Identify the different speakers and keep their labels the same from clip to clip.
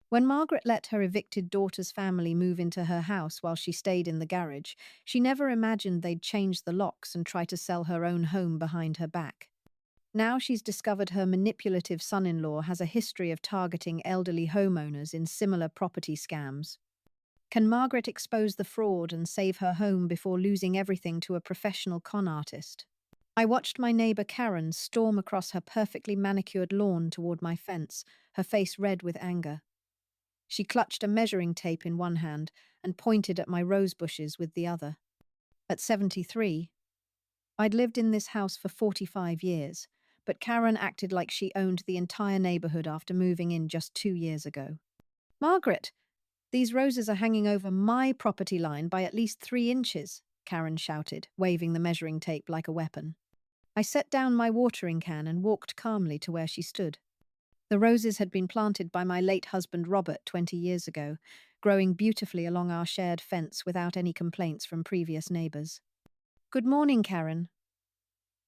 Speaker 1: When Margaret let her evicted daughter's family move into her house while she stayed in the garage, she never imagined they'd change the locks and try to sell her own home behind her back. Now she's discovered her manipulative son-in-law has a history of targeting elderly homeowners in similar property scams. Can Margaret expose the fraud and save her home before losing everything to a professional con artist? I watched my neighbor Karen storm across her perfectly manicured lawn toward my fence, her face red with anger. She clutched a measuring tape in one hand and pointed at my rose bushes with the other. At 73, I'd lived in this house for 45 years, but Karen acted like she owned the entire neighborhood after moving in just 2 years ago. Margaret, these roses are hanging over my property line by at least 3 inches, Karen shouted, waving the measuring tape like a weapon. I set down my watering can and walked calmly to where she stood. The roses had been planted by my late husband Robert 20 years ago, growing beautifully along our shared fence without any complaints from previous neighbors. Good morning, Karen.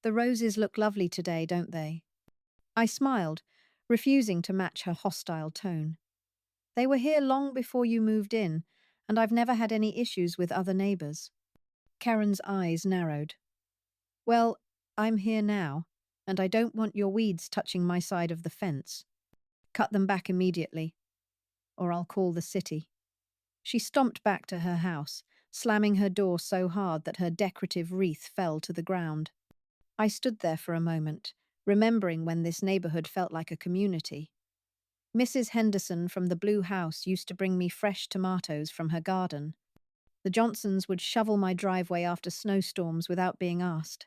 Speaker 1: The roses look lovely today, don't they? I smiled, refusing to match her hostile tone. They were here long before you moved in, and I've never had any issues with other neighbors. Karen's eyes narrowed. Well, I'm here now, and I don't want your weeds touching my side of the fence. Cut them back immediately, or I'll call the city. She stomped back to her house, slamming her door so hard that her decorative wreath fell to the ground. I stood there for a moment, remembering when this neighborhood felt like a community. Mrs. Henderson from the Blue House used to bring me fresh tomatoes from her garden. The Johnsons would shovel my driveway after snowstorms without being asked.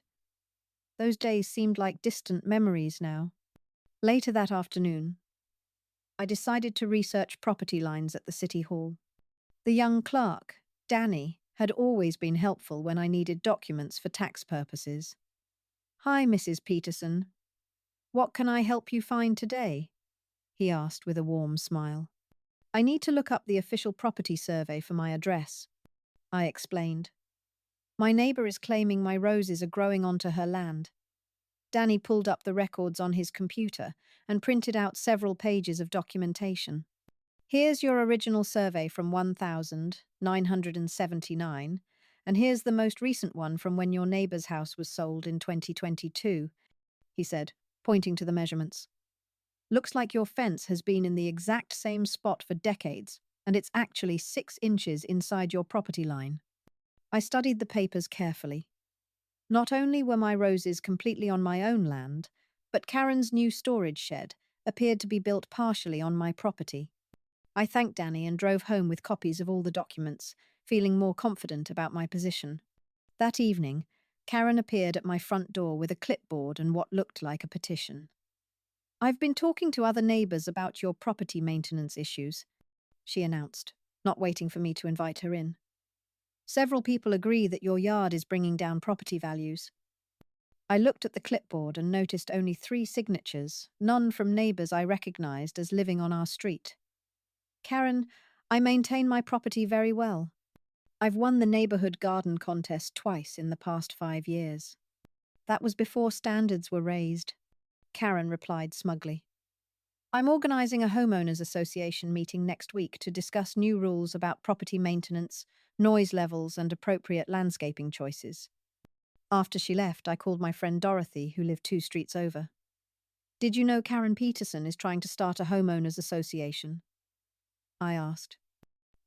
Speaker 1: Those days seemed like distant memories now. Later that afternoon, I decided to research property lines at the City Hall. The young clerk, Danny, had always been helpful when I needed documents for tax purposes. Hi, Mrs. Peterson. What can I help you find today? He asked with a warm smile. I need to look up the official property survey for my address, I explained. My neighbor is claiming my roses are growing onto her land. Danny pulled up the records on his computer and printed out several pages of documentation. Here's your original survey from 1979, and here's the most recent one from when your neighbor's house was sold in 2022, he said, pointing to the measurements. Looks like your fence has been in the exact same spot for decades, and it's actually 6 inches inside your property line. I studied the papers carefully. Not only were my roses completely on my own land, but Karen's new storage shed appeared to be built partially on my property. I thanked Danny and drove home with copies of all the documents, feeling more confident about my position. That evening, Karen appeared at my front door with a clipboard and what looked like a petition. I've been talking to other neighbors about your property maintenance issues, she announced, not waiting for me to invite her in. Several people agree that your yard is bringing down property values. I looked at the clipboard and noticed only 3 signatures, none from neighbors I recognized as living on our street. Karen, I maintain my property very well. I've won the neighborhood garden contest twice in the past 5 years. That was before standards were raised, Karen replied smugly. I'm organizing a homeowners association meeting next week to discuss new rules about property maintenance, noise levels, and appropriate landscaping choices. After she left, I called my friend Dorothy, who lived 2 streets over. Did you know Karen Peterson is trying to start a homeowners association? I asked.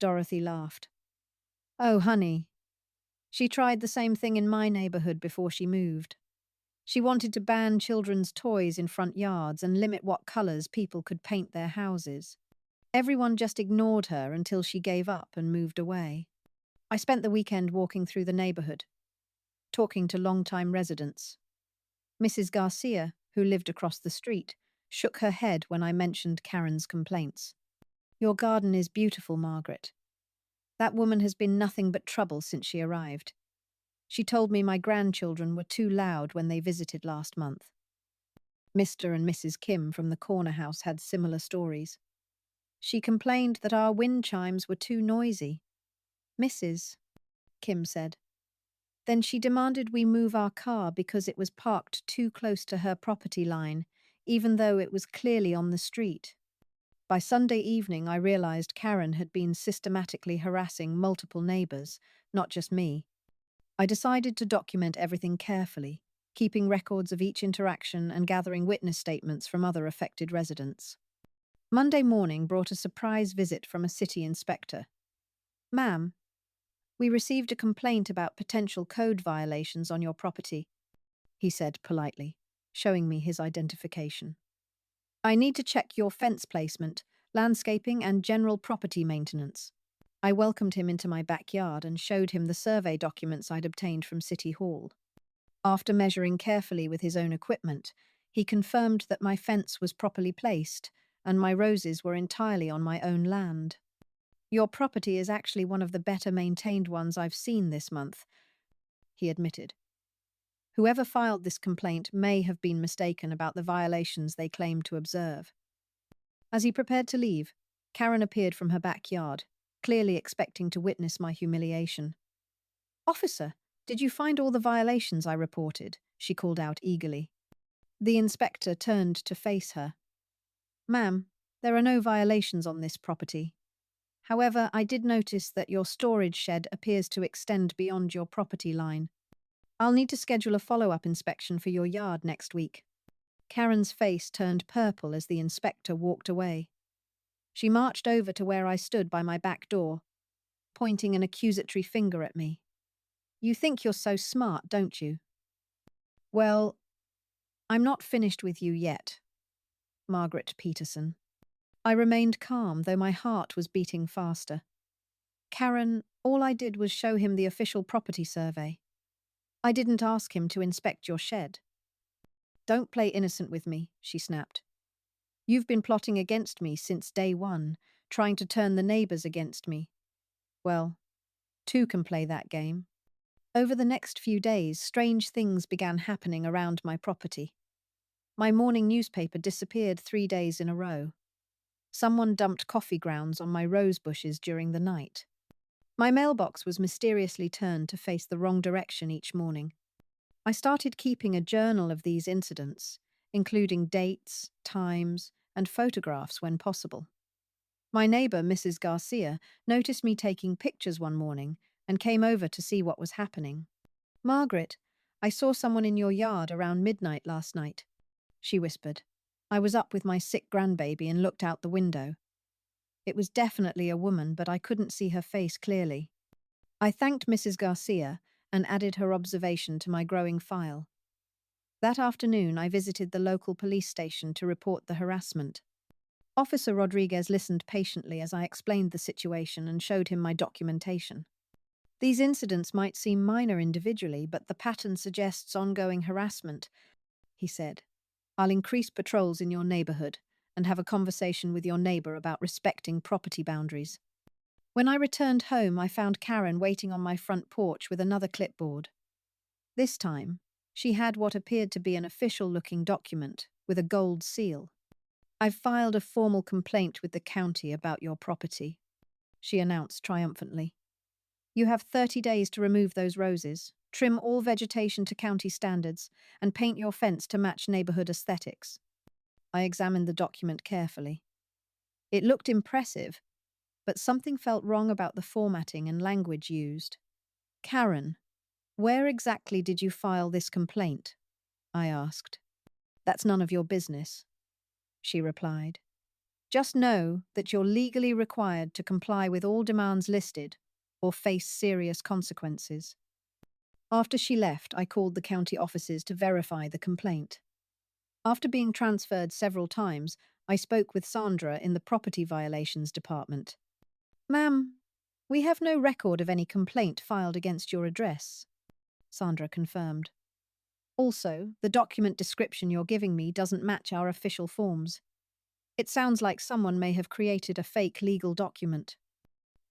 Speaker 1: Dorothy laughed. Oh, honey. She tried the same thing in my neighborhood before she moved. She wanted to ban children's toys in front yards and limit what colors people could paint their houses. Everyone just ignored her until she gave up and moved away. I spent the weekend walking through the neighborhood, talking to longtime residents. Mrs. Garcia, who lived across the street, shook her head when I mentioned Karen's complaints. Your garden is beautiful, Margaret. That woman has been nothing but trouble since she arrived. She told me my grandchildren were too loud when they visited last month. Mr. and Mrs. Kim from the corner house had similar stories. She complained that our wind chimes were too noisy. Mrs. Kim said. Then she demanded we move our car because it was parked too close to her property line, even though it was clearly on the street. By Sunday evening, I realized Karen had been systematically harassing multiple neighbors, not just me. I decided to document everything carefully, keeping records of each interaction and gathering witness statements from other affected residents. Monday morning brought a surprise visit from a city inspector. "Ma'am, we received a complaint about potential code violations on your property," he said politely, showing me his identification. "I need to check your fence placement, landscaping, and general property maintenance." I welcomed him into my backyard and showed him the survey documents I'd obtained from City Hall. After measuring carefully with his own equipment, he confirmed that my fence was properly placed and my roses were entirely on my own land. "Your property is actually one of the better maintained ones I've seen this month," he admitted. "Whoever filed this complaint may have been mistaken about the violations they claim to observe." As he prepared to leave, Karen appeared from her backyard, clearly expecting to witness my humiliation. "Officer, did you find all the violations I reported?" she called out eagerly. The inspector turned to face her. "Ma'am, there are no violations on this property. However, I did notice that your storage shed appears to extend beyond your property line. I'll need to schedule a follow-up inspection for your yard next week." Karen's face turned purple as the inspector walked away. She marched over to where I stood by my back door, pointing an accusatory finger at me. "You think you're so smart, don't you?" "Well, I'm not finished with you yet, Margaret Peterson." I remained calm, though my heart was beating faster. "Karen, all I did was show him the official property survey. I didn't ask him to inspect your shed." "Don't play innocent with me," she snapped. "You've been plotting against me since day one, trying to turn the neighbors against me. Well, two can play that game." Over the next few days, strange things began happening around my property. My morning newspaper disappeared 3 days in a row. Someone dumped coffee grounds on my rose bushes during the night. My mailbox was mysteriously turned to face the wrong direction each morning. I started keeping a journal of these incidents, including dates, times, and photographs when possible. My neighbor, Mrs. Garcia, noticed me taking pictures one morning and came over to see what was happening. "Margaret, I saw someone in your yard around midnight last night," she whispered. I was up with my sick grandbaby and looked out the window. It was definitely a woman, but I couldn't see her face clearly. I thanked Mrs. Garcia and added her observation to my growing file. That afternoon, I visited the local police station to report the harassment. Officer Rodriguez listened patiently as I explained the situation and showed him my documentation. "These incidents might seem minor individually, but the pattern suggests ongoing harassment," he said. "I'll increase patrols in your neighborhood and have a conversation with your neighbor about respecting property boundaries." When I returned home, I found Karen waiting on my front porch with another clipboard. This time, she had what appeared to be an official-looking document with a gold seal. "I've filed a formal complaint with the county about your property," she announced triumphantly. "You have 30 days to remove those roses, trim all vegetation to county standards, and paint your fence to match neighborhood aesthetics." I examined the document carefully. It looked impressive, but something felt wrong about the formatting and language used. "Karen, where exactly did you file this complaint?" I asked. "That's none of your business," she replied. "Just know that you're legally required to comply with all demands listed or face serious consequences." After she left, I called the county offices to verify the complaint. After being transferred several times, I spoke with Sandra in the Property Violations Department. "Ma'am, we have no record of any complaint filed against your address," Sandra confirmed. "Also, the document description you're giving me doesn't match our official forms. It sounds like someone may have created a fake legal document."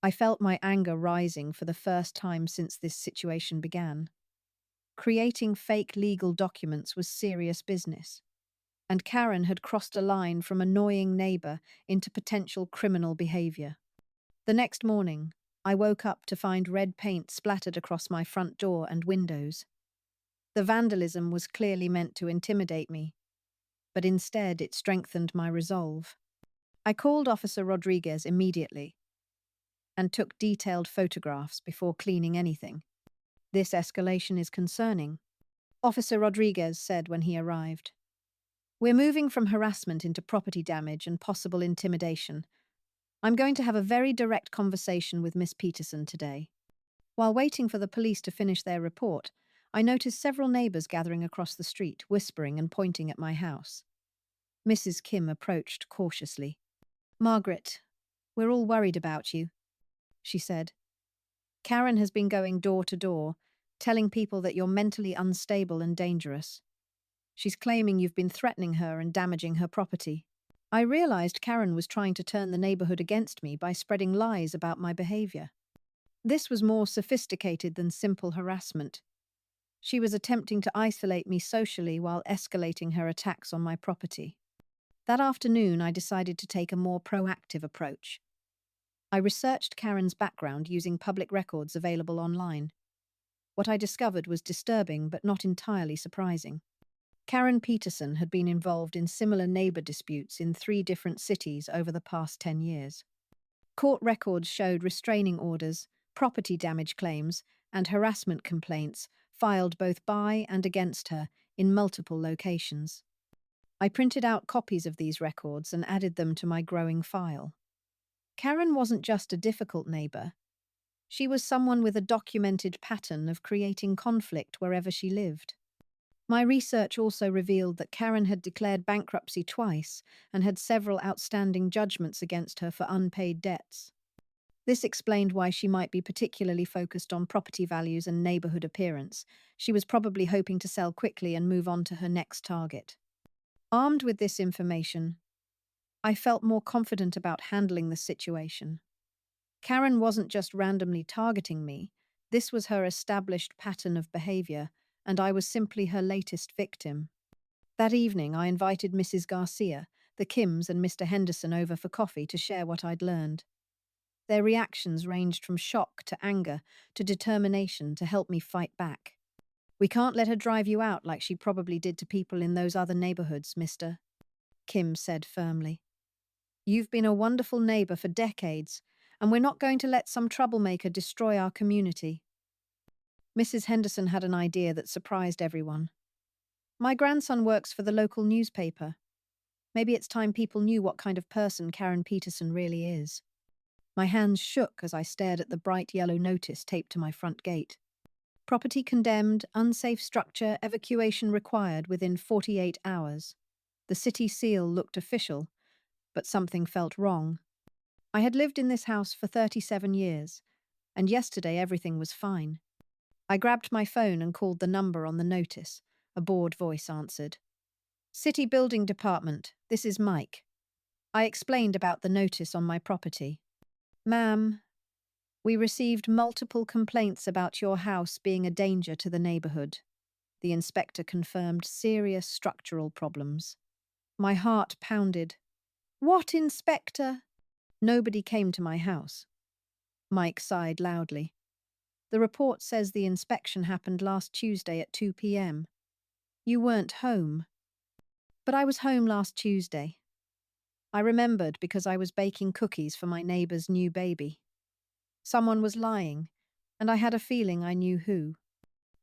Speaker 1: I felt my anger rising for the first time since this situation began. Creating fake legal documents was serious business, and Karen had crossed a line from annoying neighbor into potential criminal behavior. The next morning, I woke up to find red paint splattered across my front door and windows. The vandalism was clearly meant to intimidate me, but instead it strengthened my resolve. I called Officer Rodriguez immediately and took detailed photographs before cleaning anything. This escalation is concerning, Officer Rodriguez said when he arrived. We're moving from harassment into property damage and possible intimidation. I'm going to have a very direct conversation with Miss Peterson today. While waiting for the police to finish their report, I noticed several neighbors gathering across the street, whispering and pointing at my house. Mrs. Kim approached cautiously. Margaret, we're all worried about you, she said. Karen has been going door to door, telling people that you're mentally unstable and dangerous. She's claiming you've been threatening her and damaging her property. I realized Karen was trying to turn the neighborhood against me by spreading lies about my behavior. This was more sophisticated than simple harassment. She was attempting to isolate me socially while escalating her attacks on my property. That afternoon, I decided to take a more proactive approach. I researched Karen's background using public records available online. What I discovered was disturbing but not entirely surprising. Karen Peterson had been involved in similar neighbor disputes in 3 different cities over the past 10 years. Court records showed restraining orders, property damage claims, and harassment complaints filed both by and against her in multiple locations. I printed out copies of these records and added them to my growing file. Karen wasn't just a difficult neighbor. She was someone with a documented pattern of creating conflict wherever she lived. My research also revealed that Karen had declared bankruptcy twice and had several outstanding judgments against her for unpaid debts. This explained why she might be particularly focused on property values and neighborhood appearance. She was probably hoping to sell quickly and move on to her next target. Armed with this information, I felt more confident about handling the situation. Karen wasn't just randomly targeting me, this was her established pattern of behavior, and I was simply her latest victim. That evening, I invited Mrs. Garcia, the Kims, and Mr. Henderson over for coffee to share what I'd learned. Their reactions ranged from shock to anger to determination to help me fight back. We can't let her drive you out like she probably did to people in those other neighborhoods, mister, Kim said firmly. You've been a wonderful neighbor for decades, and we're not going to let some troublemaker destroy our community. Mrs. Henderson had an idea that surprised everyone. My grandson works for the local newspaper. Maybe it's time people knew what kind of person Karen Peterson really is. My hands shook as I stared at the bright yellow notice taped to my front gate. Property condemned, unsafe structure, evacuation required within 48 hours. The city seal looked official, but something felt wrong. I had lived in this house for 37 years, and yesterday everything was fine. I grabbed my phone and called the number on the notice. A bored voice answered. City Building Department, this is Mike. I explained about the notice on my property. Ma'am, we received multiple complaints about your house being a danger to the neighborhood. The inspector confirmed serious structural problems. My heart pounded. What inspector? Nobody came to my house. Mike sighed loudly. The report says the inspection happened last Tuesday at 2 p.m. You weren't home. But I was home last Tuesday. I remembered because I was baking cookies for my neighbor's new baby. Someone was lying, and I had a feeling I knew who.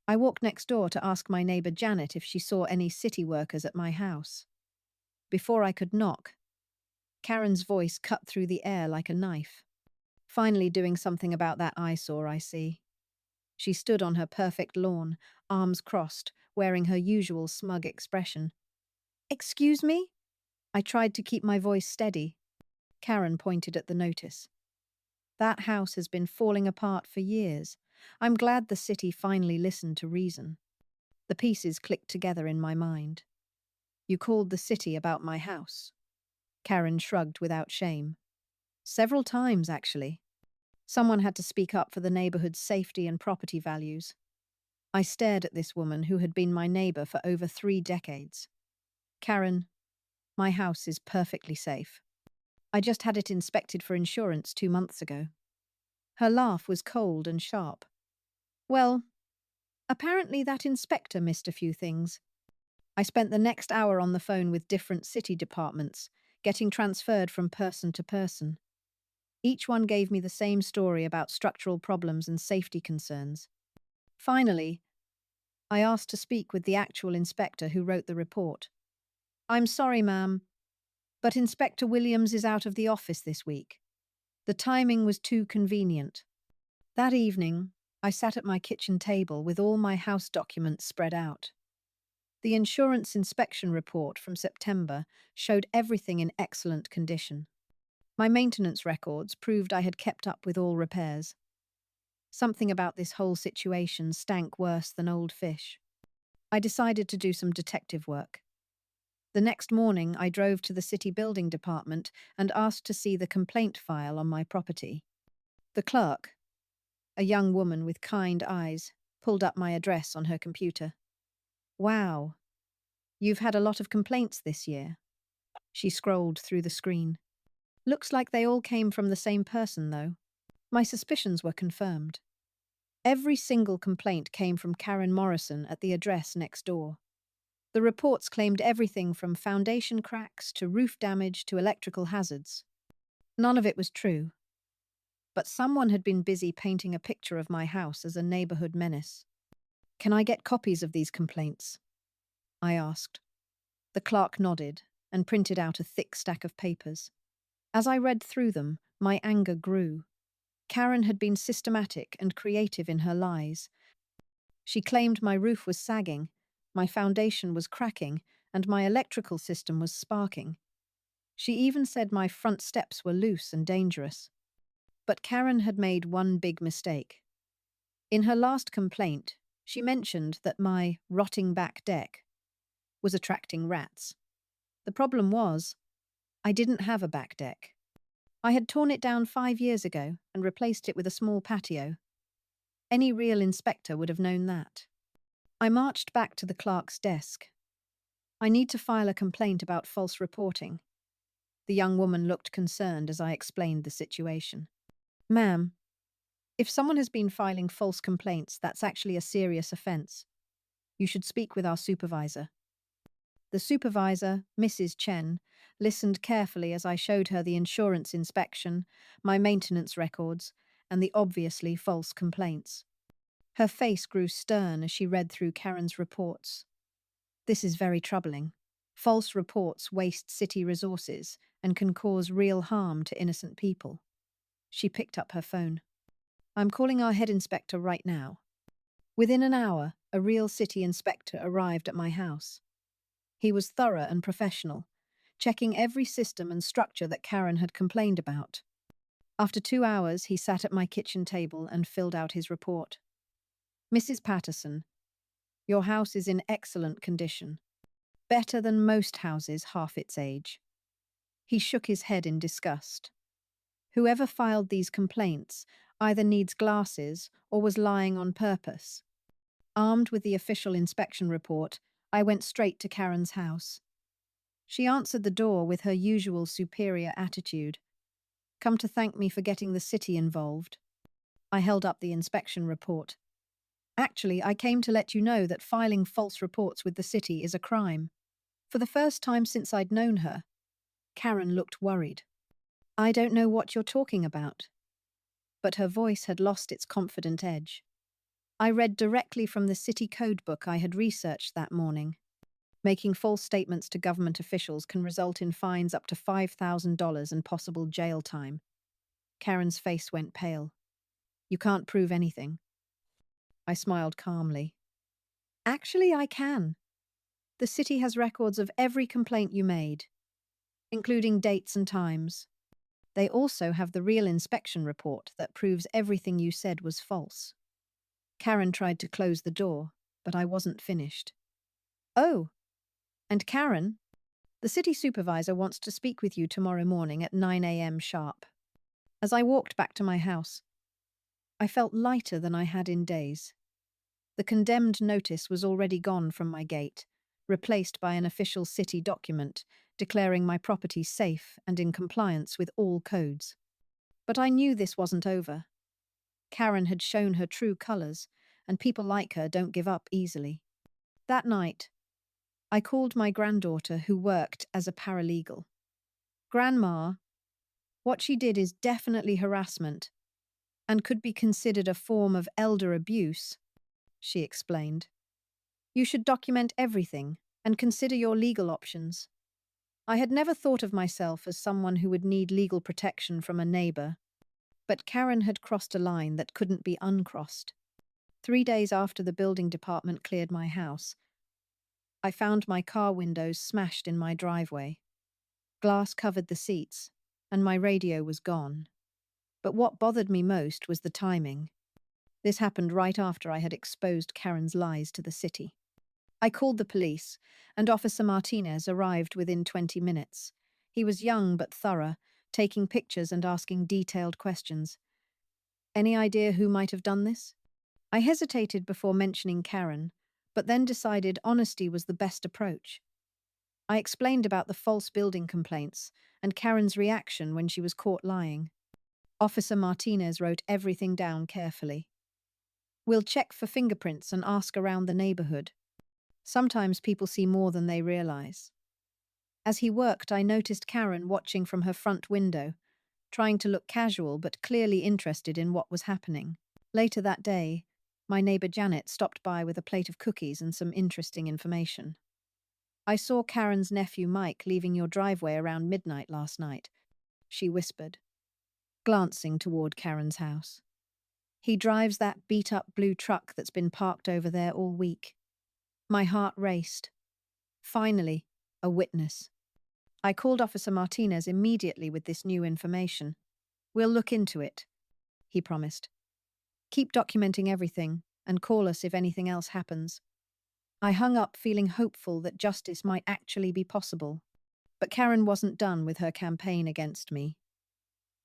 Speaker 1: I walked next door to ask my neighbor Janet if she saw any city workers at my house. Before I could knock, Karen's voice cut through the air like a knife. Finally doing something about that eyesore, I see. She stood on her perfect lawn, arms crossed, wearing her usual smug expression. Excuse me? I tried to keep my voice steady. Karen pointed at the notice. That house has been falling apart for years. I'm glad the city finally listened to reason. The pieces clicked together in my mind. You called the city about my house. Karen shrugged without shame. Several times, actually. Someone had to speak up for the neighborhood's safety and property values. I stared at this woman who had been my neighbor for over 3 decades. Karen, my house is perfectly safe. I just had it inspected for insurance 2 months ago. Her laugh was cold and sharp. Well, apparently that inspector missed a few things. I spent the next hour on the phone with different city departments, getting transferred from person to person. Each one gave me the same story about structural problems and safety concerns. Finally, I asked to speak with the actual inspector who wrote the report. "I'm sorry, ma'am, but Inspector Williams is out of the office this week. The timing was too convenient." That evening, I sat at my kitchen table with all my house documents spread out. The insurance inspection report from September showed everything in excellent condition. My maintenance records proved I had kept up with all repairs. Something about this whole situation stank worse than old fish. I decided to do some detective work. The next morning, I drove to the city building department and asked to see the complaint file on my property. The clerk, a young woman with kind eyes, pulled up my address on her computer. "Wow, you've had a lot of complaints this year." She scrolled through the screen. "Looks like they all came from the same person, though." My suspicions were confirmed. Every single complaint came from Karen Morrison at the address next door. The reports claimed everything from foundation cracks to roof damage to electrical hazards. None of it was true. But someone had been busy painting a picture of my house as a neighborhood menace. "Can I get copies of these complaints?" I asked. The clerk nodded and printed out a thick stack of papers. As I read through them, my anger grew. Karen had been systematic and creative in her lies. She claimed my roof was sagging, my foundation was cracking, and my electrical system was sparking. She even said my front steps were loose and dangerous. But Karen had made one big mistake. In her last complaint, she mentioned that my rotting back deck was attracting rats. The problem was, I didn't have a back deck. I had torn it down 5 years ago and replaced it with a small patio. Any real inspector would have known that. I marched back to the clerk's desk. "I need to file a complaint about false reporting." The young woman looked concerned as I explained the situation. "Ma'am, if someone has been filing false complaints, that's actually a serious offense. You should speak with our supervisor." The supervisor, Mrs. Chen, listened carefully as I showed her the insurance inspection, my maintenance records, and the obviously false complaints. Her face grew stern as she read through Karen's reports. "This is very troubling. False reports waste city resources and can cause real harm to innocent people." She picked up her phone. "I'm calling our head inspector right now." Within an hour, a real city inspector arrived at my house. He was thorough and professional, checking every system and structure that Karen had complained about. After 2 hours, he sat at my kitchen table and filled out his report. "Mrs. Patterson, your house is in excellent condition. Better than most houses half its age." He shook his head in disgust. "Whoever filed these complaints either needs glasses or was lying on purpose." Armed with the official inspection report, I went straight to Karen's house. She answered the door with her usual superior attitude. "Come to thank me for getting the city involved." I held up the inspection report. "Actually, I came to let you know that filing false reports with the city is a crime." For the first time since I'd known her, Karen looked worried. "I don't know what you're talking about." But her voice had lost its confident edge. I read directly from the city code book I had researched that morning. Making false statements to government officials can result in fines up to $5,000 and possible jail time. Karen's face went pale. "You can't prove anything." I smiled calmly. "Actually, I can. The city has records of every complaint you made, including dates and times. They also have the real inspection report that proves everything you said was false." Karen tried to close the door, but I wasn't finished. "Oh, and Karen, the city supervisor wants to speak with you tomorrow morning at 9 a.m. sharp." As I walked back to my house, I felt lighter than I had in days. The condemned notice was already gone from my gate, replaced by an official city document declaring my property safe and in compliance with all codes. But I knew this wasn't over. Karen had shown her true colors, and people like her don't give up easily. That night, I called my granddaughter who worked as a paralegal. Grandma, what she did is definitely harassment and could be considered a form of elder abuse, she explained. You should document everything and consider your legal options. I had never thought of myself as someone who would need legal protection from a neighbor, but Karen had crossed a line that couldn't be uncrossed. 3 days after the building department cleared my house, I found my car windows smashed in my driveway. Glass covered the seats, and my radio was gone. But what bothered me most was the timing. This happened right after I had exposed Karen's lies to the city. I called the police, and Officer Martinez arrived within 20 minutes. He was young but thorough, taking pictures and asking detailed questions. Any idea who might have done this? I hesitated before mentioning Karen, but then decided honesty was the best approach. I explained about the false building complaints and Karen's reaction when she was caught lying. Officer Martinez wrote everything down carefully. We'll check for fingerprints and ask around the neighborhood. Sometimes people see more than they realize. As he worked, I noticed Karen watching from her front window, trying to look casual but clearly interested in what was happening. Later that day, my neighbor Janet stopped by with a plate of cookies and some interesting information. I saw Karen's nephew Mike leaving your driveway around midnight last night, she whispered, glancing toward Karen's house. He drives that beat-up blue truck that's been parked over there all week. My heart raced. Finally, a witness. I called Officer Martinez immediately with this new information. We'll look into it, he promised. Keep documenting everything and call us if anything else happens. I hung up feeling hopeful that justice might actually be possible. But Karen wasn't done with her campaign against me.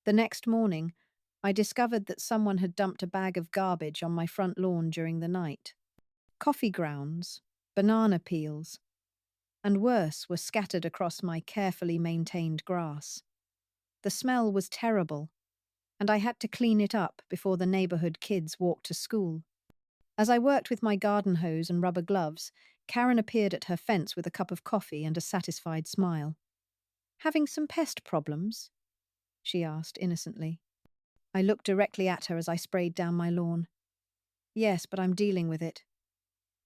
Speaker 1: The next morning, I discovered that someone had dumped a bag of garbage on my front lawn during the night. Coffee grounds, banana peels, and worse were scattered across my carefully maintained grass. The smell was terrible, and I had to clean it up before the neighborhood kids walked to school. As I worked with my garden hose and rubber gloves, Karen appeared at her fence with a cup of coffee and a satisfied smile. Having some pest problems? She asked innocently. I looked directly at her as I sprayed down my lawn. Yes, but I'm dealing with it.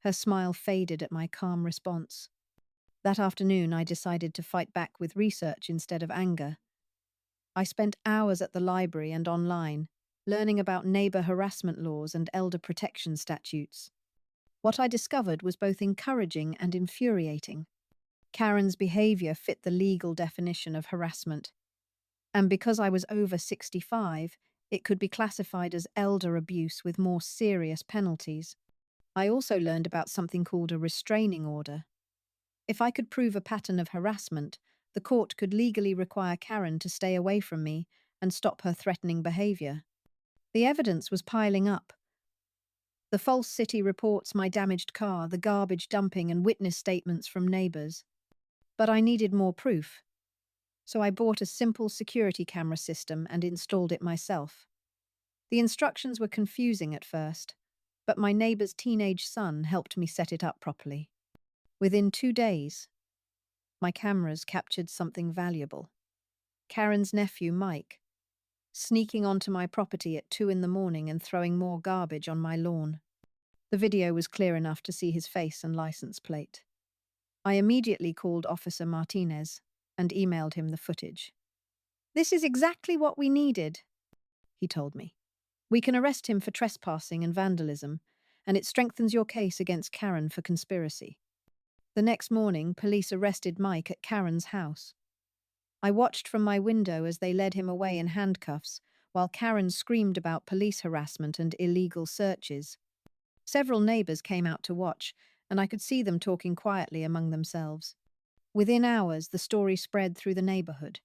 Speaker 1: Her smile faded at my calm response. That afternoon, I decided to fight back with research instead of anger. I spent hours at the library and online, learning about neighbor harassment laws and elder protection statutes. What I discovered was both encouraging and infuriating. Karen's behavior fit the legal definition of harassment. And because I was over 65, it could be classified as elder abuse with more serious penalties. I also learned about something called a restraining order. If I could prove a pattern of harassment, the court could legally require Karen to stay away from me and stop her threatening behavior. The evidence was piling up. The false city reports, my damaged car, the garbage dumping, and witness statements from neighbors. But I needed more proof. So I bought a simple security camera system and installed it myself. The instructions were confusing at first, but my neighbor's teenage son helped me set it up properly. Within 2 days, my cameras captured something valuable. Karen's nephew, Mike, sneaking onto my property at 2 a.m. and throwing more garbage on my lawn. The video was clear enough to see his face and license plate. I immediately called Officer Martinez and emailed him the footage. This is exactly what we needed, he told me. We can arrest him for trespassing and vandalism, and it strengthens your case against Karen for conspiracy. The next morning, police arrested Mike at Karen's house. I watched from my window as they led him away in handcuffs, while Karen screamed about police harassment and illegal searches. Several neighbors came out to watch, and I could see them talking quietly among themselves. Within hours, the story spread through the neighborhood.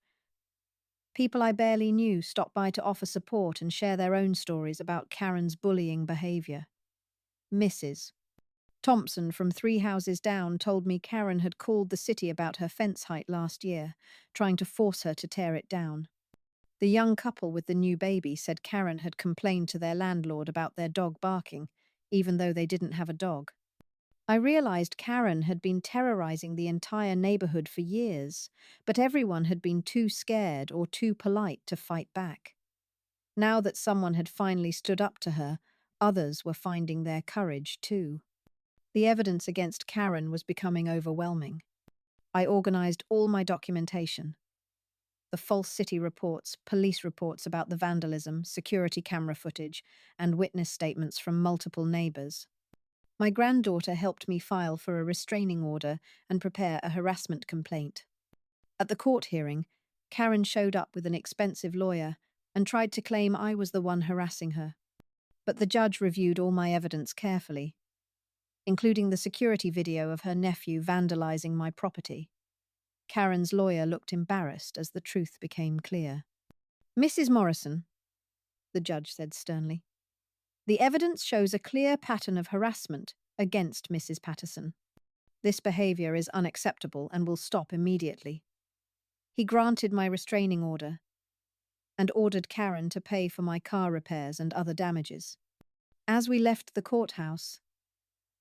Speaker 1: People I barely knew stopped by to offer support and share their own stories about Karen's bullying behavior. Mrs. Thompson from 3 houses down told me Karen had called the city about her fence height last year, trying to force her to tear it down. The young couple with the new baby said Karen had complained to their landlord about their dog barking, even though they didn't have a dog. I realized Karen had been terrorizing the entire neighborhood for years, but everyone had been too scared or too polite to fight back. Now that someone had finally stood up to her, others were finding their courage too. The evidence against Karen was becoming overwhelming. I organized all my documentation: the false city reports, police reports about the vandalism, security camera footage, and witness statements from multiple neighbors. My granddaughter helped me file for a restraining order and prepare a harassment complaint. At the court hearing, Karen showed up with an expensive lawyer and tried to claim I was the one harassing her. But the judge reviewed all my evidence carefully, including the security video of her nephew vandalizing my property. Karen's lawyer looked embarrassed as the truth became clear. "Mrs. Morrison," the judge said sternly, "the evidence shows a clear pattern of harassment against Mrs. Patterson. This behavior is unacceptable and will stop immediately." He granted my restraining order and ordered Karen to pay for my car repairs and other damages. As we left the courthouse,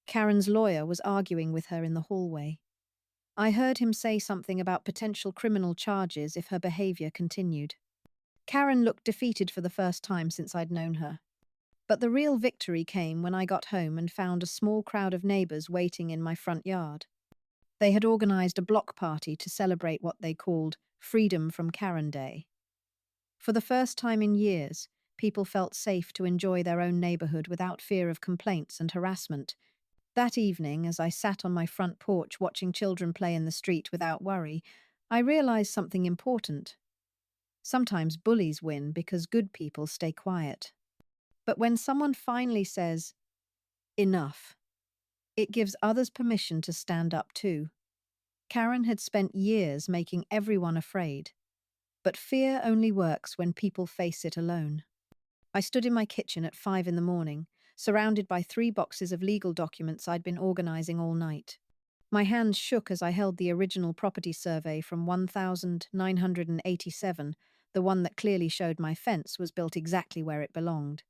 Speaker 1: Karen's lawyer was arguing with her in the hallway. I heard him say something about potential criminal charges if her behavior continued. Karen looked defeated for the first time since I'd known her. But the real victory came when I got home and found a small crowd of neighbors waiting in my front yard. They had organized a block party to celebrate what they called Freedom from Karen Day. For the first time in years, people felt safe to enjoy their own neighborhood without fear of complaints and harassment. That evening, as I sat on my front porch watching children play in the street without worry, I realized something important. Sometimes bullies win because good people stay quiet. But when someone finally says, "Enough," it gives others permission to stand up too. Karen had spent years making everyone afraid, but fear only works when people face it alone. I stood in my kitchen at 5 in the morning, surrounded by 3 boxes of legal documents I'd been organizing all night. My hands shook as I held the original property survey from 1987, the one that clearly showed my fence was built exactly where it belonged.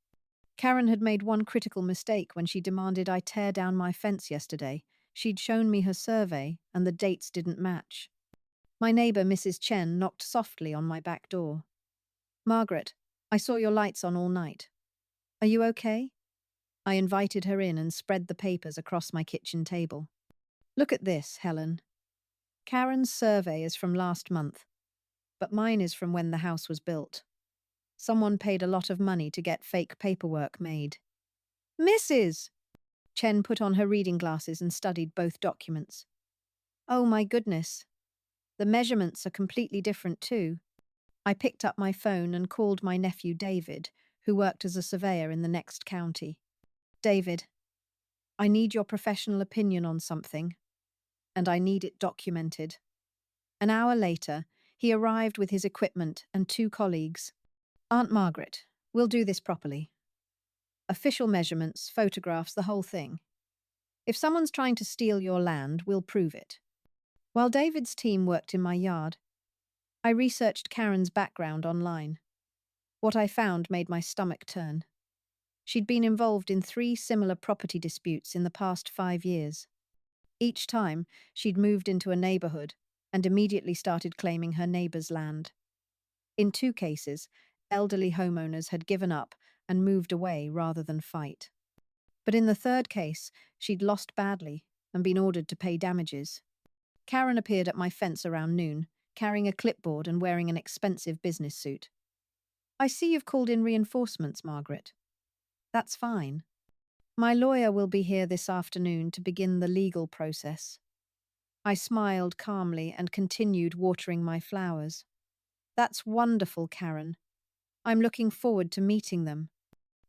Speaker 1: Karen had made one critical mistake when she demanded I tear down my fence yesterday. She'd shown me her survey, and the dates didn't match. My neighbor, Mrs. Chen, knocked softly on my back door. "Margaret, I saw your lights on all night. Are you okay?" I invited her in and spread the papers across my kitchen table. "Look at this, Helen. Karen's survey is from last month, but mine is from when the house was built. Someone paid a lot of money to get fake paperwork made." "Mrs.!" Chen put on her reading glasses and studied both documents. "Oh my goodness. The measurements are completely different too." I picked up my phone and called my nephew David, who worked as a surveyor in the next county. "David, I need your professional opinion on something, and I need it documented." An hour later, he arrived with his equipment and 2 colleagues. "Aunt Margaret, we'll do this properly. Official measurements, photographs, the whole thing. If someone's trying to steal your land, we'll prove it." While David's team worked in my yard, I researched Karen's background online. What I found made my stomach turn. She'd been involved in 3 similar property disputes in the past 5 years. Each time, she'd moved into a neighborhood and immediately started claiming her neighbor's land. In 2 cases, elderly homeowners had given up and moved away rather than fight. But in the 3rd case, she'd lost badly and been ordered to pay damages. Karen appeared at my fence around noon, carrying a clipboard and wearing an expensive business suit. "I see you've called in reinforcements, Margaret." "That's fine. My lawyer will be here this afternoon to begin the legal process." I smiled calmly and continued watering my flowers. "That's wonderful, Karen. I'm looking forward to meeting them."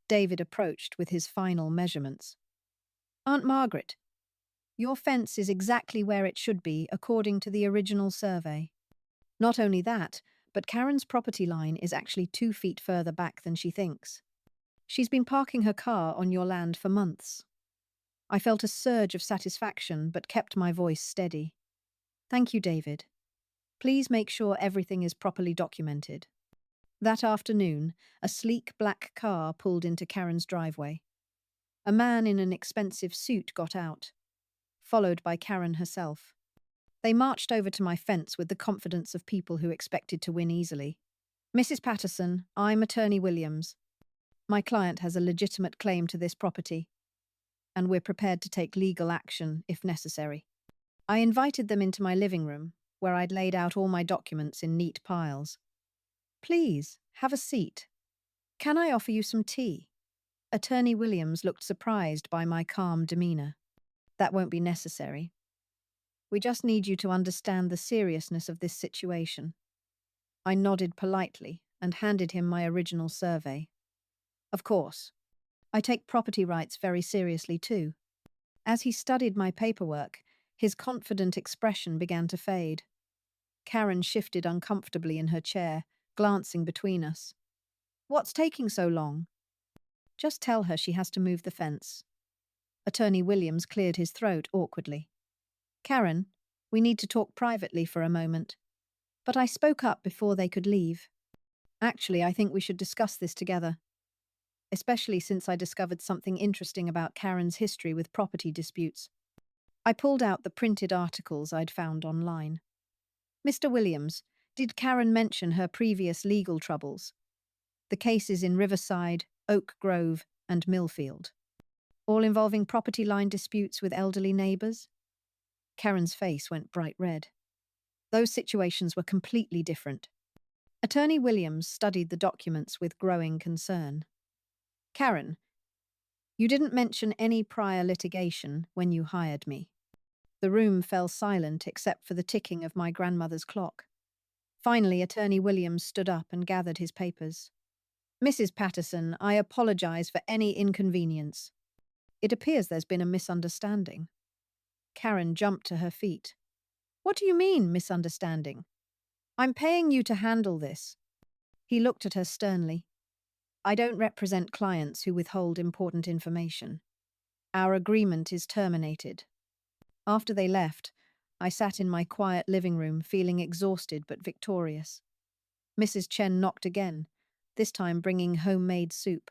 Speaker 1: David approached with his final measurements. "Aunt Margaret, your fence is exactly where it should be according to the original survey. Not only that, but Karen's property line is actually 2 feet further back than she thinks. She's been parking her car on your land for months." I felt a surge of satisfaction but kept my voice steady. "Thank you, David. Please make sure everything is properly documented." That afternoon, a sleek black car pulled into Karen's driveway. A man in an expensive suit got out. followed by Karen herself. They marched over to my fence with the confidence of people who expected to win easily. Mrs. Patterson, I'm Attorney Williams. My client has a legitimate claim to this property, and we're prepared to take legal action if necessary. I invited them into my living room, where I'd laid out all my documents in neat piles. Please, have a seat. Can I offer you some tea? Attorney Williams looked surprised by my calm demeanor. That won't be necessary. We just need you to understand the seriousness of this situation. I nodded politely and handed him my original survey. Of course. I take property rights very seriously too. As he studied my paperwork, his confident expression began to fade. Karen shifted uncomfortably in her chair, glancing between us. What's taking so long? Just tell her she has to move the fence. Attorney Williams cleared his throat awkwardly. Karen, we need to talk privately for a moment. But I spoke up before they could leave. Actually, I think we should discuss this together, especially since I discovered something interesting about Karen's history with property disputes. I pulled out the printed articles I'd found online. Mr. Williams, did Karen mention her previous legal troubles? The cases in Riverside, Oak Grove, and Millfield, all involving property line disputes with elderly neighbors? Karen's face went bright red. Those situations were completely different. Attorney Williams studied the documents with growing concern. Karen, you didn't mention any prior litigation when you hired me. The room fell silent except for the ticking of my grandmother's clock. Finally, Attorney Williams stood up and gathered his papers. Mrs. Patterson, I apologize for any inconvenience. It appears there's been a misunderstanding. Karen jumped to her feet. What do you mean, misunderstanding? I'm paying you to handle this. He looked at her sternly. I don't represent clients who withhold important information. Our agreement is terminated. After they left, I sat in my quiet living room feeling exhausted but victorious. Mrs. Chen knocked again, this time bringing homemade soup.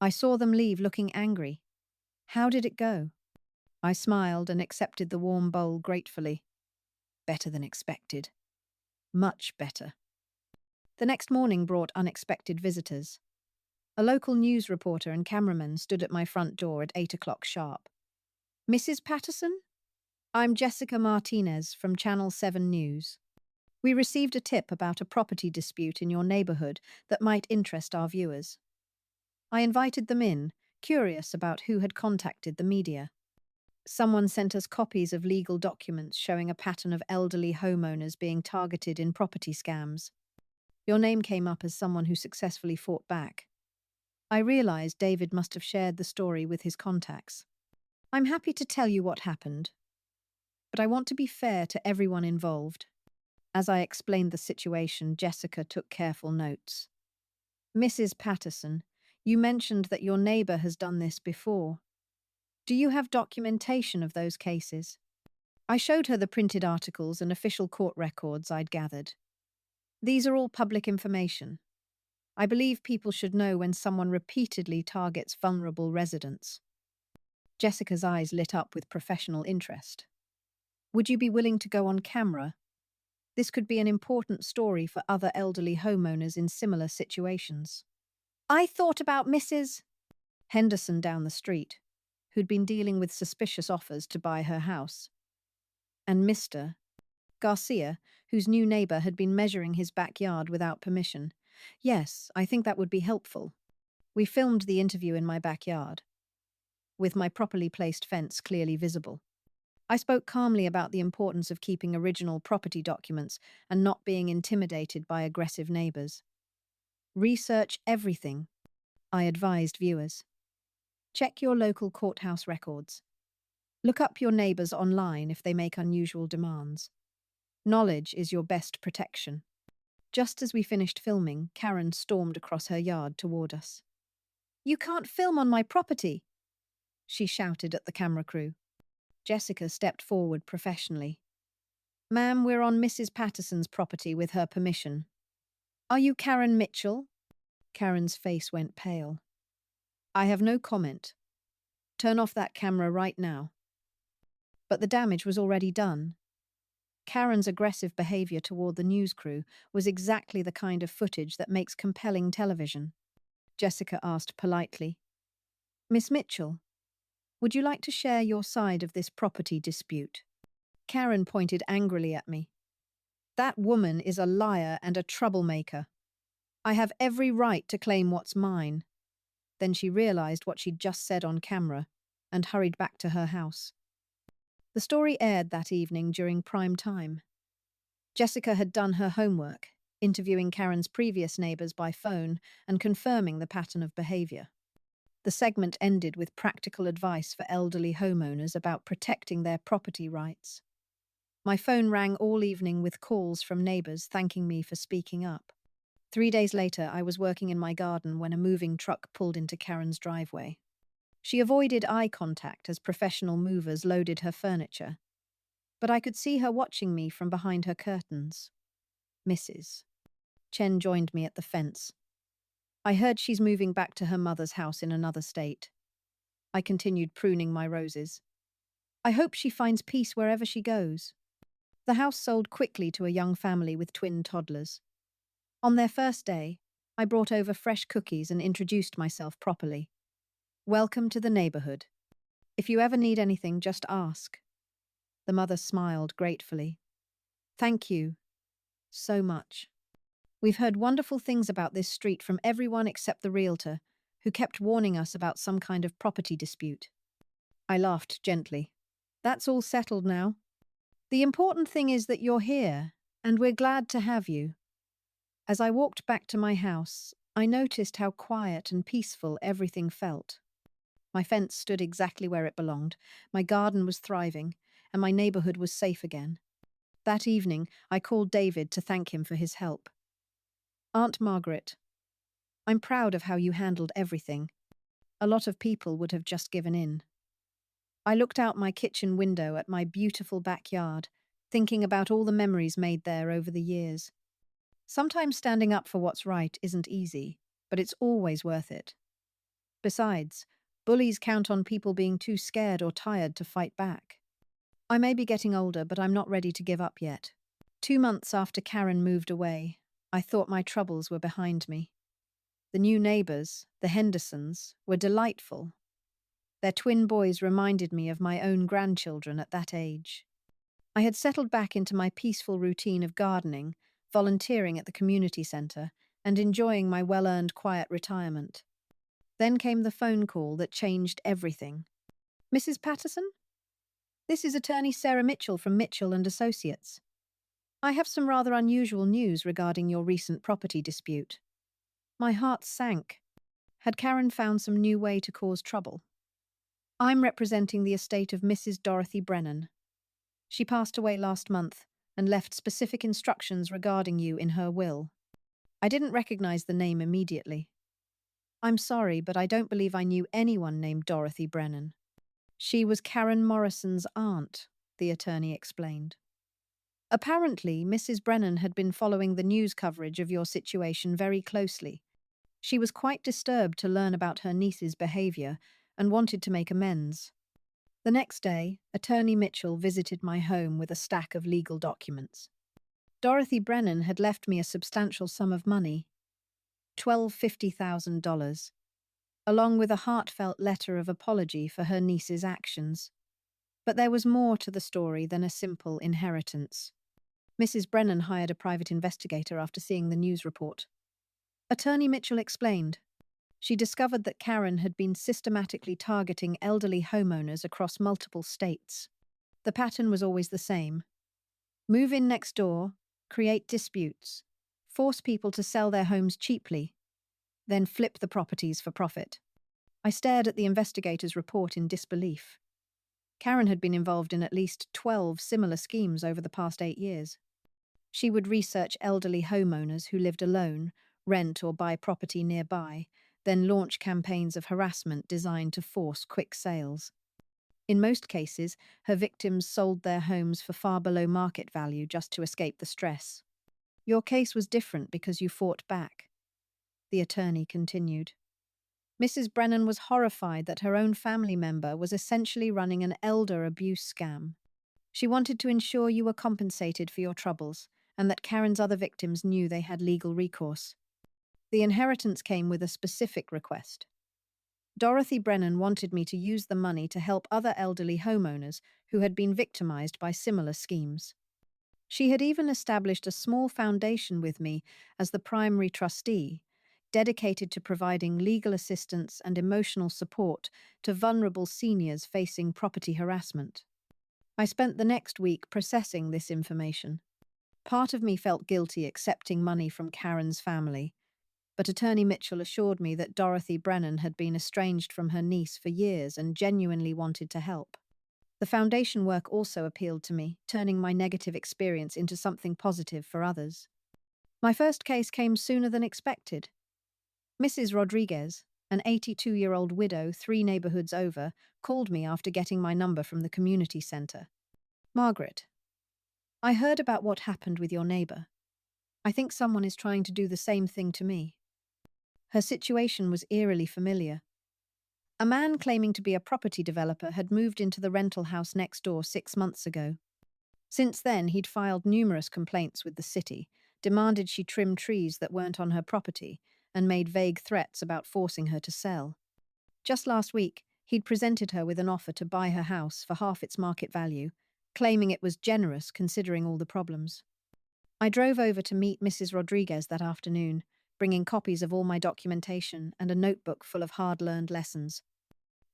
Speaker 1: I saw them leave looking angry. How did it go? I smiled and accepted the warm bowl gratefully. Better than expected. Much better. The next morning brought unexpected visitors. A local news reporter and cameraman stood at my front door at 8 o'clock sharp. Mrs. Patterson? I'm Jessica Martinez from Channel 7 News. We received a tip about a property dispute in your neighborhood that might interest our viewers. I invited them in, curious about who had contacted the media. Someone sent us copies of legal documents showing a pattern of elderly homeowners being targeted in property scams. Your name came up as someone who successfully fought back. I realized David must have shared the story with his contacts. I'm happy to tell you what happened, but I want to be fair to everyone involved. As I explained the situation, Jessica took careful notes. Mrs. Patterson, you mentioned that your neighbor has done this before. Do you have documentation of those cases? I showed her the printed articles and official court records I'd gathered. These are all public information. I believe people should know when someone repeatedly targets vulnerable residents. Jessica's eyes lit up with professional interest. Would you be willing to go on camera? This could be an important story for other elderly homeowners in similar situations. I thought about Mrs. Henderson down the street, who'd been dealing with suspicious offers to buy her house, and Mr. Garcia, whose new neighbor had been measuring his backyard without permission. Yes, I think that would be helpful. We filmed the interview in my backyard, with my properly placed fence clearly visible. I spoke calmly about the importance of keeping original property documents and not being intimidated by aggressive neighbors. Research everything, I advised viewers. Check your local courthouse records. Look up your neighbors online if they make unusual demands. Knowledge is your best protection. Just as we finished filming, Karen stormed across her yard toward us. You can't film on my property, she shouted at the camera crew. Jessica stepped forward professionally. Ma'am, we're on Mrs. Patterson's property with her permission. Are you Karen Mitchell? Karen's face went pale. I have no comment. Turn off that camera right now. But the damage was already done. Karen's aggressive behavior toward the news crew was exactly the kind of footage that makes compelling television. Jessica asked politely, "Miss Mitchell, would you like to share your side of this property dispute?" Karen pointed angrily at me. "That woman is a liar and a troublemaker. I have every right to claim what's mine." Then she realized what she'd just said on camera and hurried back to her house. The story aired that evening during prime time. Jessica had done her homework, interviewing Karen's previous neighbors by phone and confirming the pattern of behavior. The segment ended with practical advice for elderly homeowners about protecting their property rights. My phone rang all evening with calls from neighbors thanking me for speaking up. 3 days later, I was working in my garden when a moving truck pulled into Karen's driveway. She avoided eye contact as professional movers loaded her furniture, but I could see her watching me from behind her curtains. "Mrs. Chen joined me at the fence. "I heard she's moving back to her mother's house in another state." I continued pruning my roses. "I hope she finds peace wherever she goes." The house sold quickly to a young family with twin toddlers. On their first day, I brought over fresh cookies and introduced myself properly. "Welcome to the neighborhood. If you ever need anything, just ask." The mother smiled gratefully. "Thank you so much. We've heard wonderful things about this street from everyone except the realtor, who kept warning us about some kind of property dispute." I laughed gently. "That's all settled now. The important thing is that you're here, and we're glad to have you." As I walked back to my house, I noticed how quiet and peaceful everything felt. My fence stood exactly where it belonged, my garden was thriving, and my neighborhood was safe again. That evening, I called David to thank him for his help. "Aunt Margaret, I'm proud of how you handled everything. A lot of people would have just given in." I looked out my kitchen window at my beautiful backyard, thinking about all the memories made there over the years. Sometimes standing up for what's right isn't easy, but it's always worth it. Besides, bullies count on people being too scared or tired to fight back. I may be getting older, but I'm not ready to give up yet. 2 months after Karen moved away, I thought my troubles were behind me. The new neighbors, the Hendersons, were delightful. Their twin boys reminded me of my own grandchildren at that age. I had settled back into my peaceful routine of gardening, volunteering at the community center, and enjoying my well-earned quiet retirement. Then came the phone call that changed everything. "Mrs. Patterson? This is attorney Sarah Mitchell from Mitchell and Associates. I have some rather unusual news regarding your recent property dispute." My heart sank. Had Karen found some new way to cause trouble? "I'm representing the estate of Mrs. Dorothy Brennan. She passed away last month and left specific instructions regarding you in her will." I didn't recognize the name immediately. "I'm sorry, but I don't believe I knew anyone named Dorothy Brennan." "She was Karen Morrison's aunt," the attorney explained. "Apparently, Mrs. Brennan had been following the news coverage of your situation very closely. She was quite disturbed to learn about her niece's behavior and wanted to make amends. The next day, Attorney Mitchell visited my home with a stack of legal documents. Dorothy Brennan had left me a substantial sum of money, $50,000, along with a heartfelt letter of apology for her niece's actions. But there was more to the story than a simple inheritance. Mrs. Brennan hired a private investigator after seeing the news report. Attorney Mitchell explained. She discovered that Karen had been systematically targeting elderly homeowners across multiple states. The pattern was always the same. Move in next door, create disputes, force people to sell their homes cheaply, then flip the properties for profit. I stared at the investigator's report in disbelief. Karen had been involved in at least 12 similar schemes over the past 8 years. She would research elderly homeowners who lived alone, rent or buy property nearby, then launch campaigns of harassment designed to force quick sales. In most cases, her victims sold their homes for far below market value just to escape the stress. "Your case was different because you fought back," the attorney continued. Mrs. Brennan was horrified that her own family member was essentially running an elder abuse scam. She wanted to ensure you were compensated for your troubles and that Karen's other victims knew they had legal recourse. The inheritance came with a specific request. Dorothy Brennan wanted me to use the money to help other elderly homeowners who had been victimized by similar schemes. She had even established a small foundation with me as the primary trustee, dedicated to providing legal assistance and emotional support to vulnerable seniors facing property harassment. I spent the next week processing this information. Part of me felt guilty accepting money from Karen's family, but Attorney Mitchell assured me that Dorothy Brennan had been estranged from her niece for years and genuinely wanted to help. The foundation work also appealed to me, turning my negative experience into something positive for others. My first case came sooner than expected. Mrs. Rodriguez, an 82-year-old widow 3 neighborhoods over, called me after getting my number from the community center. Margaret, I heard about what happened with your neighbor. I think someone is trying to do the same thing to me. Her situation was eerily familiar. A man claiming to be a property developer had moved into the rental house next door 6 months ago. Since then, he'd filed numerous complaints with the city, demanded she trim trees that weren't on her property, and made vague threats about forcing her to sell. Just last week, he'd presented her with an offer to buy her house for half its market value, claiming it was generous considering all the problems. I drove over to meet Mrs. Rodriguez that afternoon, bringing copies of all my documentation and a notebook full of hard-learned lessons.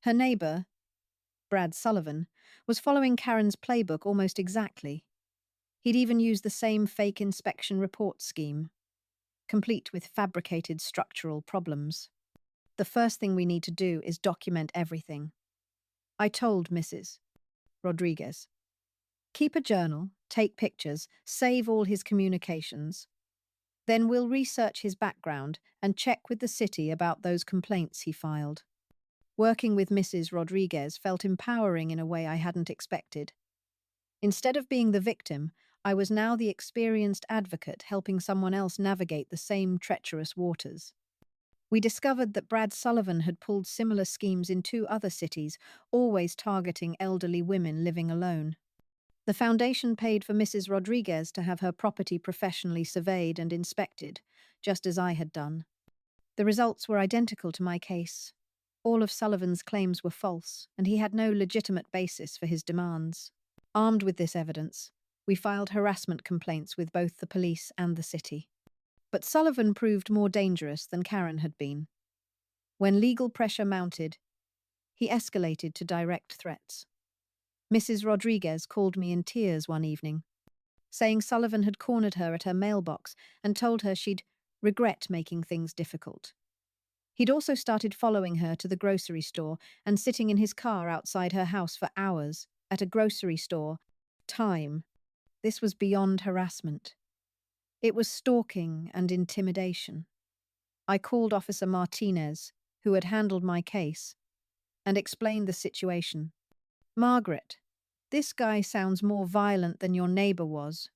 Speaker 1: Her neighbor, Brad Sullivan, was following Karen's playbook almost exactly. He'd even used the same fake inspection report scheme, complete with fabricated structural problems. The first thing we need to do is document everything. I told Mrs. Rodriguez. Keep a journal, take pictures, save all his communications. Then we'll research his background and check with the city about those complaints he filed. Working with Mrs. Rodriguez felt empowering in a way I hadn't expected. Instead of being the victim, I was now the experienced advocate helping someone else navigate the same treacherous waters. We discovered that Brad Sullivan had pulled similar schemes in 2 other cities, always targeting elderly women living alone. The foundation paid for Mrs. Rodriguez to have her property professionally surveyed and inspected, just as I had done. The results were identical to my case. All of Sullivan's claims were false, and he had no legitimate basis for his demands. Armed with this evidence, we filed harassment complaints with both the police and the city. But Sullivan proved more dangerous than Karen had been. When legal pressure mounted, he escalated to direct threats. Mrs. Rodriguez called me in tears one evening, saying Sullivan had cornered her at her mailbox and told her she'd regret making things difficult. He'd also started following her to the grocery store and sitting in his car outside her house for hours at a grocery store. Time. This was beyond harassment. It was stalking and intimidation. I called Officer Martinez, who had handled my case, and explained the situation. Margaret, this guy sounds more violent than your neighbor was.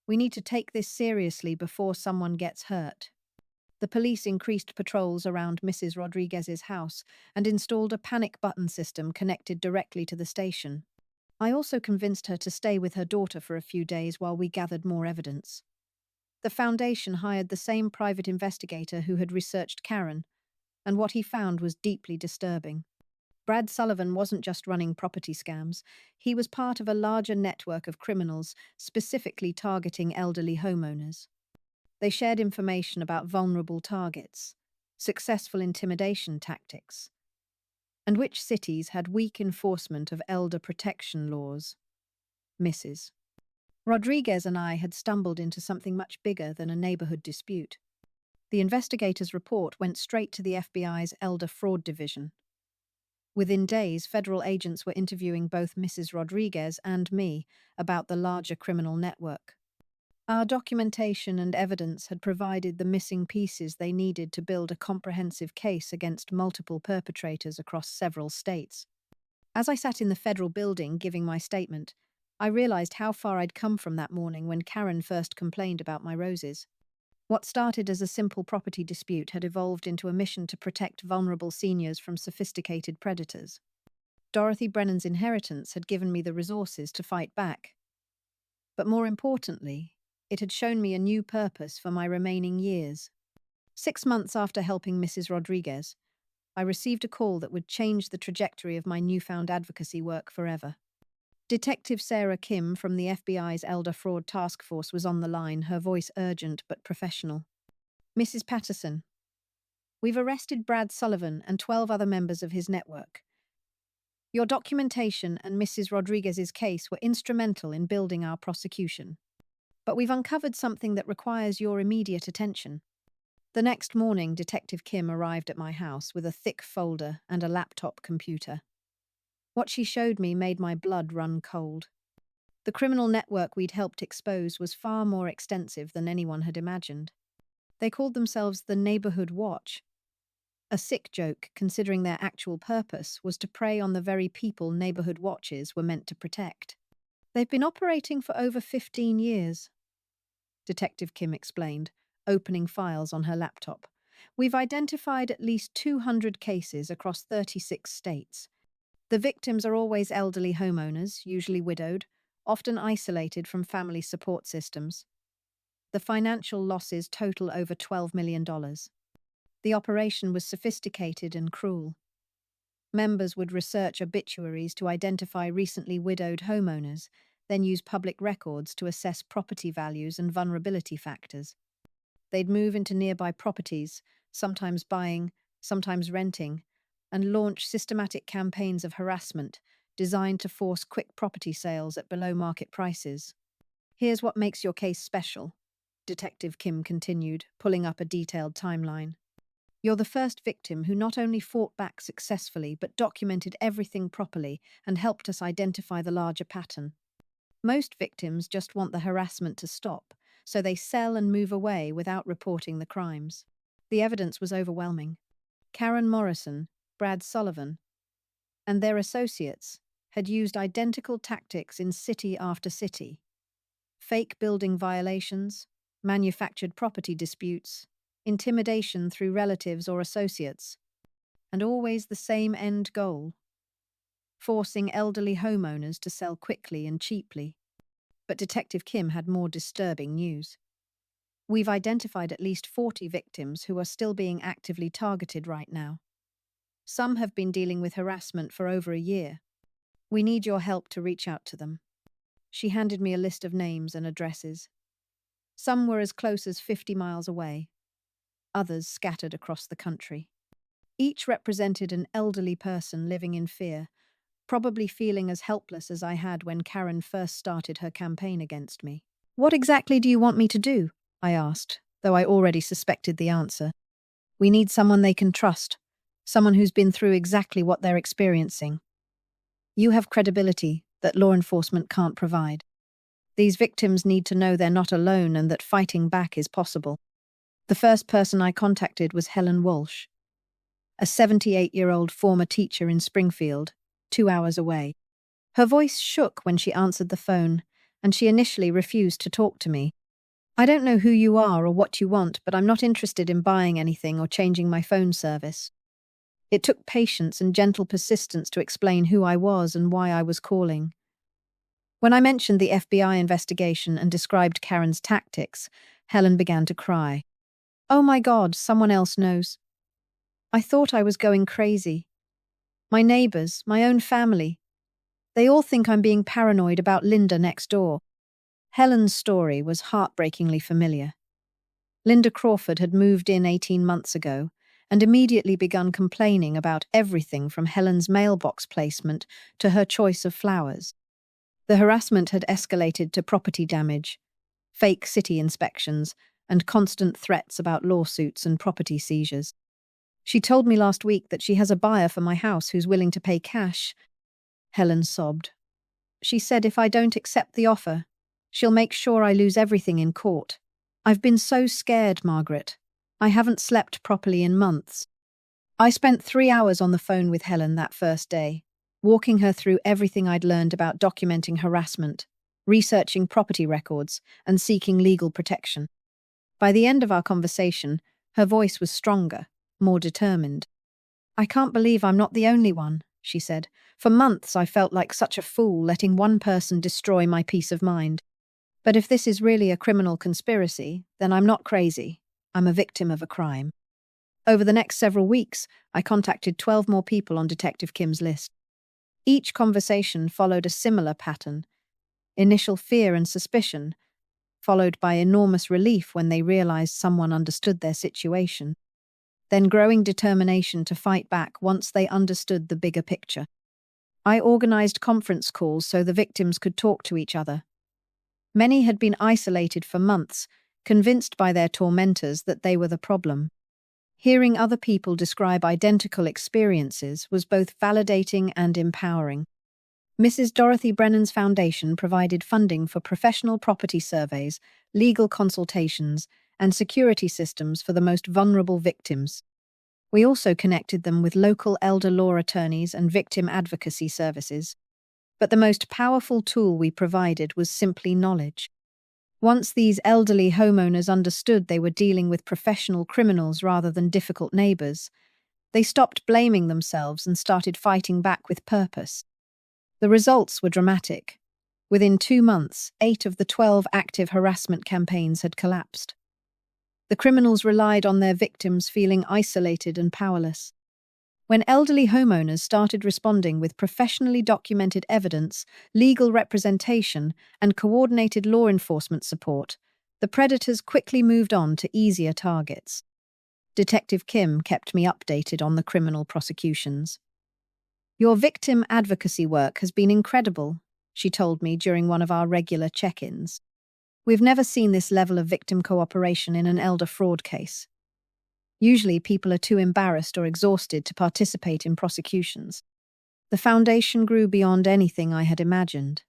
Speaker 1: We need to take this seriously before someone gets hurt. The police increased patrols around Mrs. Rodriguez's house and installed a panic button system connected directly to the station. I also convinced her to stay with her daughter for a few days while we gathered more evidence. The foundation hired the same private investigator who had researched Karen, and what he found was deeply disturbing. Brad Sullivan wasn't just running property scams. He was part of a larger network of criminals specifically targeting elderly homeowners. They shared information about vulnerable targets, successful intimidation tactics, and which cities had weak enforcement of elder protection laws. Mrs. Rodriguez and I had stumbled into something much bigger than a neighborhood dispute. The investigators' report went straight to the FBI's Elder Fraud Division. Within days, federal agents were interviewing both Mrs. Rodriguez and me about the larger criminal network. Our documentation and evidence had provided the missing pieces they needed to build a comprehensive case against multiple perpetrators across several states. As I sat in the federal building giving my statement, I realized how far I'd come from that morning when Karen first complained about my roses. What started as a simple property dispute had evolved into a mission to protect vulnerable seniors from sophisticated predators. Dorothy Brennan's inheritance had given me the resources to fight back. But more importantly, it had shown me a new purpose for my remaining years. 6 months after helping Mrs. Rodriguez, I received a call that would change the trajectory of my newfound advocacy work forever. Detective Sarah Kim from the FBI's Elder Fraud Task Force was on the line, her voice urgent but professional. Mrs. Patterson, we've arrested Brad Sullivan and 12 other members of his network. Your documentation and Mrs. Rodriguez's case were instrumental in building our prosecution. But we've uncovered something that requires your immediate attention. The next morning, Detective Kim arrived at my house with a thick folder and a laptop computer. What she showed me made my blood run cold. The criminal network we'd helped expose was far more extensive than anyone had imagined. They called themselves the Neighborhood Watch. A sick joke, considering their actual purpose was to prey on the very people neighborhood watches were meant to protect. They've been operating for over 15 years, Detective Kim explained, opening files on her laptop. We've identified at least 200 cases across 36 states. The victims are always elderly homeowners, usually widowed, often isolated from family support systems. The financial losses total over $12 million. The operation was sophisticated and cruel. Members would research obituaries to identify recently widowed homeowners, then use public records to assess property values and vulnerability factors. They'd move into nearby properties, sometimes buying, sometimes renting, and launch systematic campaigns of harassment designed to force quick property sales at below-market prices. Here's what makes your case special, Detective Kim continued, pulling up a detailed timeline. You're the first victim who not only fought back successfully but documented everything properly and helped us identify the larger pattern. Most victims just want the harassment to stop, so they sell and move away without reporting the crimes. The evidence was overwhelming. Karen Morrison, Brad Sullivan, and their associates had used identical tactics in city after city. Fake building violations, manufactured property disputes, intimidation through relatives or associates, and always the same end goal: forcing elderly homeowners to sell quickly and cheaply. But Detective Kim had more disturbing news. We've identified at least 40 victims who are still being actively targeted right now. Some have been dealing with harassment for over a year. We need your help to reach out to them. She handed me a list of names and addresses. Some were as close as 50 miles away, others scattered across the country. Each represented an elderly person living in fear, probably feeling as helpless as I had when Karen first started her campaign against me. What exactly do you want me to do? I asked, though I already suspected the answer. We need someone they can trust, someone who's been through exactly what they're experiencing. You have credibility that law enforcement can't provide. These victims need to know they're not alone and that fighting back is possible. The first person I contacted was Helen Walsh, a 78-year-old former teacher in Springfield, 2 hours away. Her voice shook when she answered the phone, and she initially refused to talk to me. I don't know who you are or what you want, but I'm not interested in buying anything or changing my phone service. It took patience and gentle persistence to explain who I was and why I was calling. When I mentioned the FBI investigation and described Karen's tactics, Helen began to cry. Oh my God, someone else knows. I thought I was going crazy. My neighbors, my own family, they all think I'm being paranoid about Linda next door. Helen's story was heartbreakingly familiar. Linda Crawford had moved in 18 months ago and immediately begun complaining about everything from Helen's mailbox placement to her choice of flowers. The harassment had escalated to property damage, fake city inspections, and constant threats about lawsuits and property seizures. She told me last week that she has a buyer for my house who's willing to pay cash. Helen sobbed. She said if I don't accept the offer, she'll make sure I lose everything in court. I've been so scared, Margaret. I haven't slept properly in months. I spent 3 hours on the phone with Helen that first day, walking her through everything I'd learned about documenting harassment, researching property records, and seeking legal protection. By the end of our conversation, her voice was stronger, more determined. I can't believe I'm not the only one, she said. For months I felt like such a fool letting one person destroy my peace of mind. But if this is really a criminal conspiracy, then I'm not crazy. I'm a victim of a crime. Over the next several weeks, I contacted 12 more people on Detective Kim's list. Each conversation followed a similar pattern: initial fear and suspicion, followed by enormous relief when they realized someone understood their situation, then growing determination to fight back once they understood the bigger picture. I organized conference calls so the victims could talk to each other. Many had been isolated for months, convinced by their tormentors that they were the problem. Hearing other people describe identical experiences was both validating and empowering. Mrs. Dorothy Brennan's foundation provided funding for professional property surveys, legal consultations, and security systems for the most vulnerable victims. We also connected them with local elder law attorneys and victim advocacy services. But the most powerful tool we provided was simply knowledge. Once these elderly homeowners understood they were dealing with professional criminals rather than difficult neighbors, they stopped blaming themselves and started fighting back with purpose. The results were dramatic. Within 2 months, 8 of the 12 active harassment campaigns had collapsed. The criminals relied on their victims feeling isolated and powerless. When elderly homeowners started responding with professionally documented evidence, legal representation, and coordinated law enforcement support, the predators quickly moved on to easier targets. Detective Kim kept me updated on the criminal prosecutions. "Your victim advocacy work has been incredible," she told me during one of our regular check-ins. "We've never seen this level of victim cooperation in an elder fraud case. Usually people are too embarrassed or exhausted to participate in prosecutions." The foundation grew beyond anything I had imagined.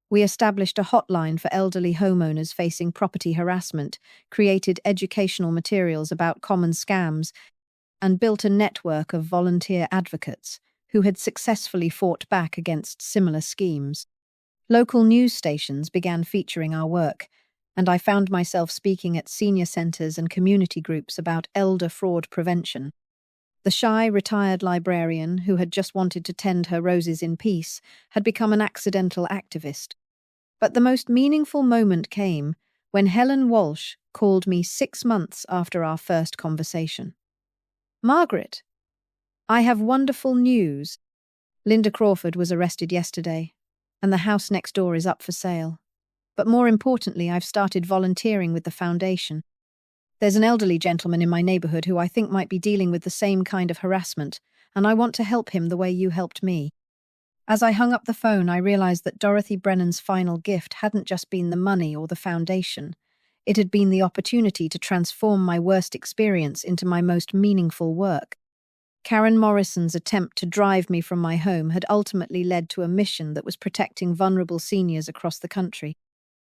Speaker 1: We established a hotline for elderly homeowners facing property harassment, created educational materials about common scams, and built a network of volunteer advocates who had successfully fought back against similar schemes. Local news stations began featuring our work, and I found myself speaking at senior centers and community groups about elder fraud prevention. The shy, retired librarian, who had just wanted to tend her roses in peace, had become an accidental activist. But the most meaningful moment came when Helen Walsh called me 6 months after our first conversation. "Margaret, I have wonderful news. Linda Crawford was arrested yesterday, and the house next door is up for sale. But more importantly, I've started volunteering with the foundation. There's an elderly gentleman in my neighborhood who I think might be dealing with the same kind of harassment, and I want to help him the way you helped me." As I hung up the phone, I realized that Dorothy Brennan's final gift hadn't just been the money or the foundation. It had been the opportunity to transform my worst experience into my most meaningful work. Karen Morrison's attempt to drive me from my home had ultimately led to a mission that was protecting vulnerable seniors across the country.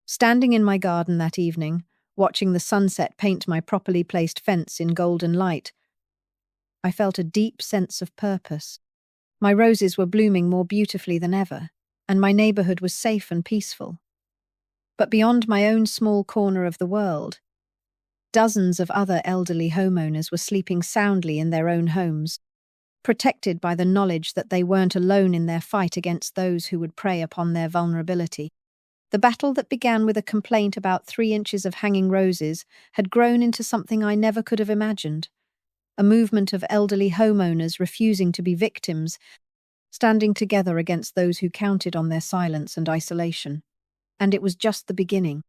Speaker 1: Standing in my garden that evening, watching the sunset paint my properly placed fence in golden light, I felt a deep sense of purpose. My roses were blooming more beautifully than ever, and my neighborhood was safe and peaceful. But beyond my own small corner of the world, dozens of other elderly homeowners were sleeping soundly in their own homes, protected by the knowledge that they weren't alone in their fight against those who would prey upon their vulnerability. The battle that began with a complaint about 3 inches of hanging roses had grown into something I never could have imagined. A movement of elderly homeowners refusing to be victims, standing together against those who counted on their silence and isolation. And it was just the beginning.